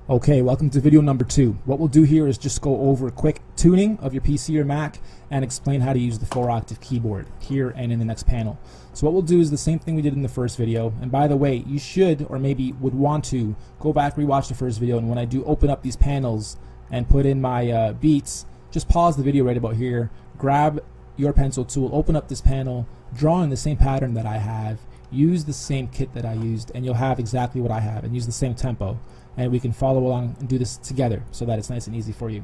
Okay, welcome to video number 2. What we'll do here is just go over a quick tuning of your PC or Mac and explain how to use the 4-octave keyboard here and in the next panel. So what we'll do is the same thing we did in the first video, and by the way, you should or maybe would want to go back, rewatch the first video, and when I do open up these panels and put in my beats, just pause the video right about here, grab your pencil tool, open up this panel, draw in the same pattern that I have, use the same kit that I used, and you'll have exactly what I have, and use the same tempo. And we can follow along and do this together so that it's nice and easy for you.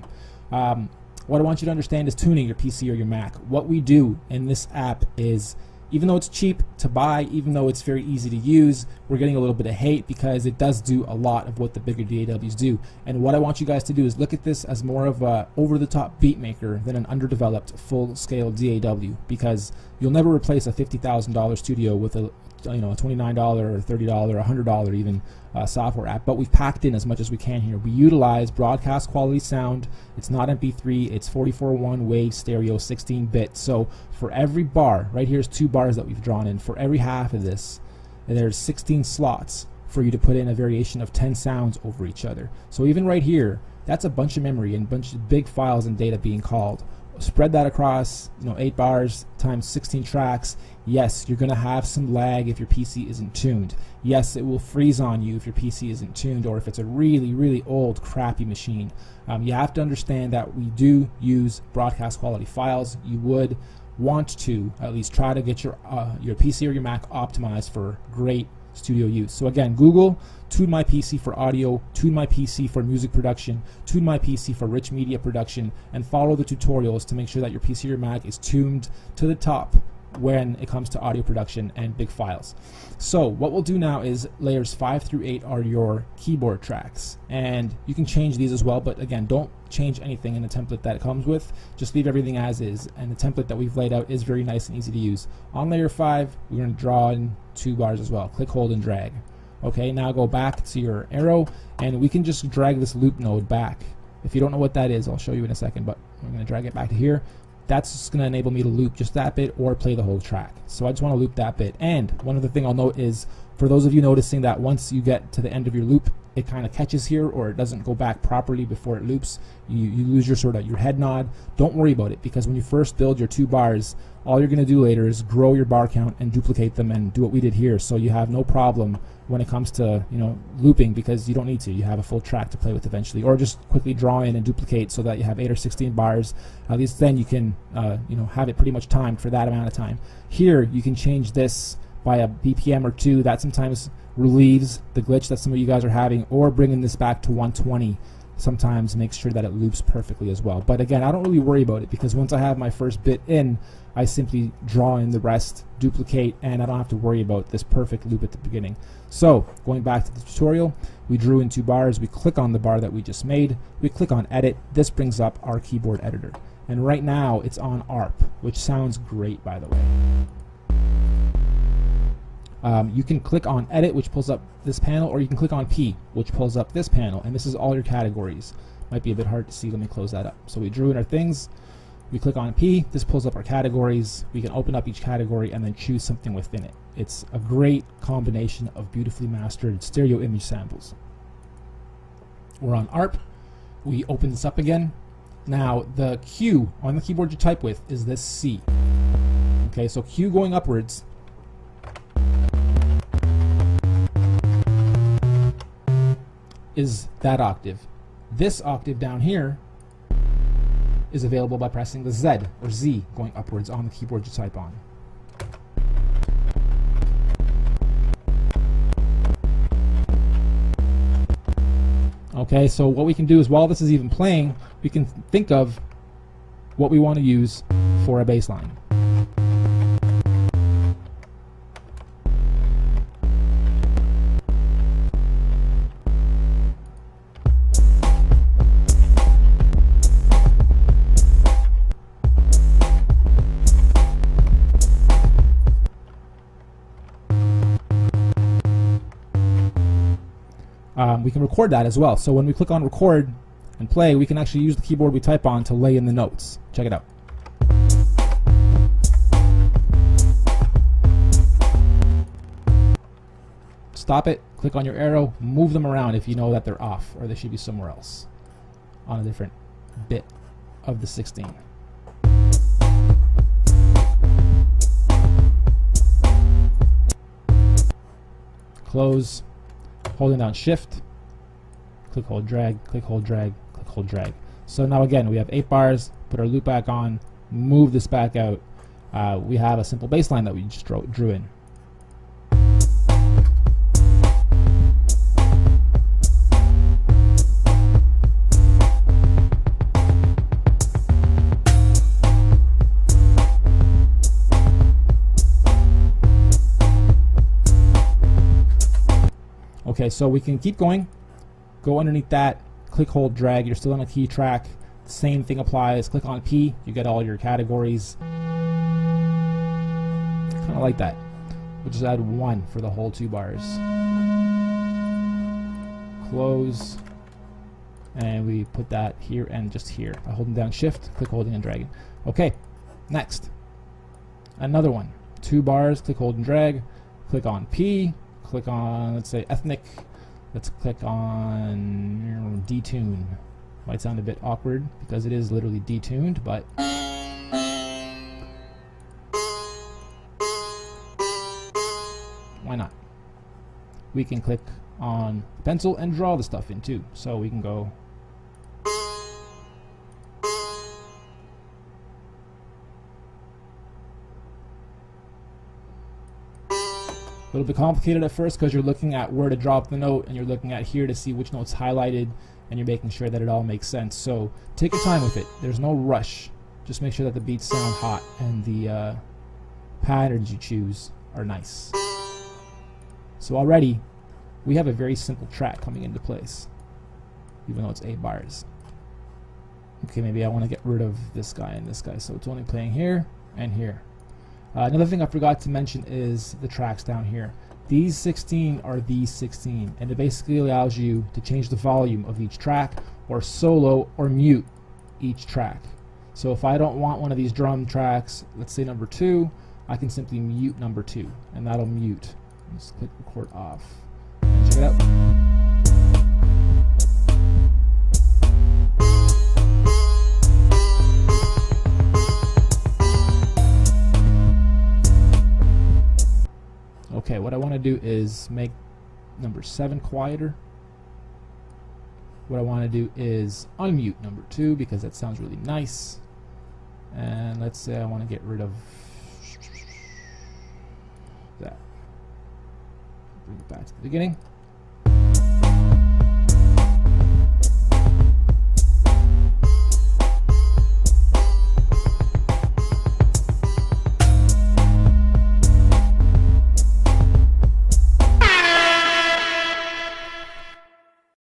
What I want you to understand is tuning your PC or your Mac. What we do in this app is, even though it's cheap to buy, even though it's very easy to use, we're getting a little bit of hate because it does do a lot of what the bigger DAWs do. And what I want you guys to do is look at this as more of a over-the-top beat maker than an underdeveloped full-scale DAW, because you'll never replace a $50,000 studio with a $29 or $30 or $100 even software app, but we've packed in as much as we can here. We utilize broadcast quality sound. It's not MP3, it's 44.1 wave stereo 16-bit. So for every bar, right here's 2 bars that we've drawn in, for every half of this, and there's 16 slots for you to put in a variation of 10 sounds over each other. So even right here, that's a bunch of memory and a bunch of big files and data being called. Spread that across 8 bars times 16 tracks. Yes, you're going to have some lag if your PC isn't tuned. Yes, it will freeze on you if your PC isn't tuned, or if it's a really old crappy machine. You have to understand that we do use broadcast quality files. You would want to at least try to get your PC or your Mac optimized for great studio use. So again, Google tune my PC for audio, tune my PC for music production, tune my PC for rich media production, and follow the tutorials to make sure that your PC or Mac is tuned to the top when it comes to audio production and big files. So what we'll do now is layers 5 through 8 are your keyboard tracks, and you can change these as well, but again, don't change anything in the template that it comes with. Just leave everything as is, and the template that we've laid out is very nice and easy to use. On layer 5, we're going to draw in 2 bars as well. Click, hold, and drag. Okay, now go back to your arrow, and we can just drag this loop node back. If you don't know what that is, I'll show you in a second, but I'm going to drag it back to here. That's just going to enable me to loop just that bit or play the whole track. So I just want to loop that bit. And one other thing I'll note is, for those of you noticing that once you get to the end of your loop, it kind of catches here, or it doesn't go back properly before it loops, you lose your your head nod. Don't worry about it, because when you first build your 2 bars, all you're going to do later is grow your bar count and duplicate them and do what we did here. So you have no problem when it comes to looping, because you don't need to. You have a full track to play with eventually, or just quickly draw in and duplicate so that you have 8 or 16 bars. At least then you can have it pretty much timed for that amount of time. Here you can change this by a BPM or 2. That sometimes relieves the glitch that some of you guys are having, or bringing this back to 120 sometimes makes sure that it loops perfectly as well. But again, I don't really worry about it, because once I have my first bit in, I simply draw in the rest, duplicate, and I don't have to worry about this perfect loop at the beginning. So going back to the tutorial, we drew in 2 bars, we click on the bar that we just made, we click on edit. This brings up our keyboard editor, and right now it's on ARP, which sounds great, by the way. You can click on edit, which pulls up this panel, or you can click on P, which pulls up this panel, and this is all your categories. Might be a bit hard to see. Let me close that up. So we drew in our things, we click on P, this pulls up our categories. We can open up each category and then choose something within it. It's a great combination of beautifully mastered stereo image samples. We're on ARP. We open this up again. Now the Q on the keyboard you type with is this C. Okay, so Q going upwards is that octave. This octave down here is available by pressing the Z or Z going upwards on the keyboard you type on. Okay, so what we can do is, while this is even playing, we can think of what we want to use for a bass line. We can record that as well. So when we click on record and play, we can actually use the keyboard we type on to lay in the notes. Check it out. stop it, click on your arrow, move them around if you know that they're off or they should be somewhere else on a different bit of the 16. Close, holding down shift, click, hold, drag, click, hold, drag, click, hold, drag. So now again, we have 8 bars, put our loop back on, move this back out. We have a simple bass line that we just drew in. Okay, so we can keep going, go underneath that, click, hold, drag, you're still on a key track. Same thing applies, click on P, you get all your categories. Kind of like that. We'll just add 1 for the whole 2 bars. Close, and we put that here and just here by holding down shift, click, holding, and dragging. Okay, next. Another one. 2 bars, click, hold, and drag, click on P, click on, let's say, ethnic. Let's click on detune. Might sound a bit awkward because it is literally detuned, but why not? We can click on the pencil and draw the stuff in too. So we can go a little bit complicated at first because you're looking at where to drop the note and you're looking at here to see which note's highlighted and you're making sure that it all makes sense. So take your time with it. There's no rush. Just make sure that the beats sound hot and the patterns you choose are nice. So already we have a very simple track coming into place, even though it's 8 bars. Okay, maybe I want to get rid of this guy and this guy, so it's only playing here and here. Another thing I forgot to mention is the tracks down here. These 16 are these 16, and it basically allows you to change the volume of each track, or solo or mute each track. So if I don't want one of these drum tracks, let's say number 2, I can simply mute number 2, and that'll mute. Let's click record off. Check it out. Okay, what I want to do is make number 7 quieter. What I want to do is unmute number 2 because that sounds really nice. And let's say I want to get rid of that. Bring it back to the beginning.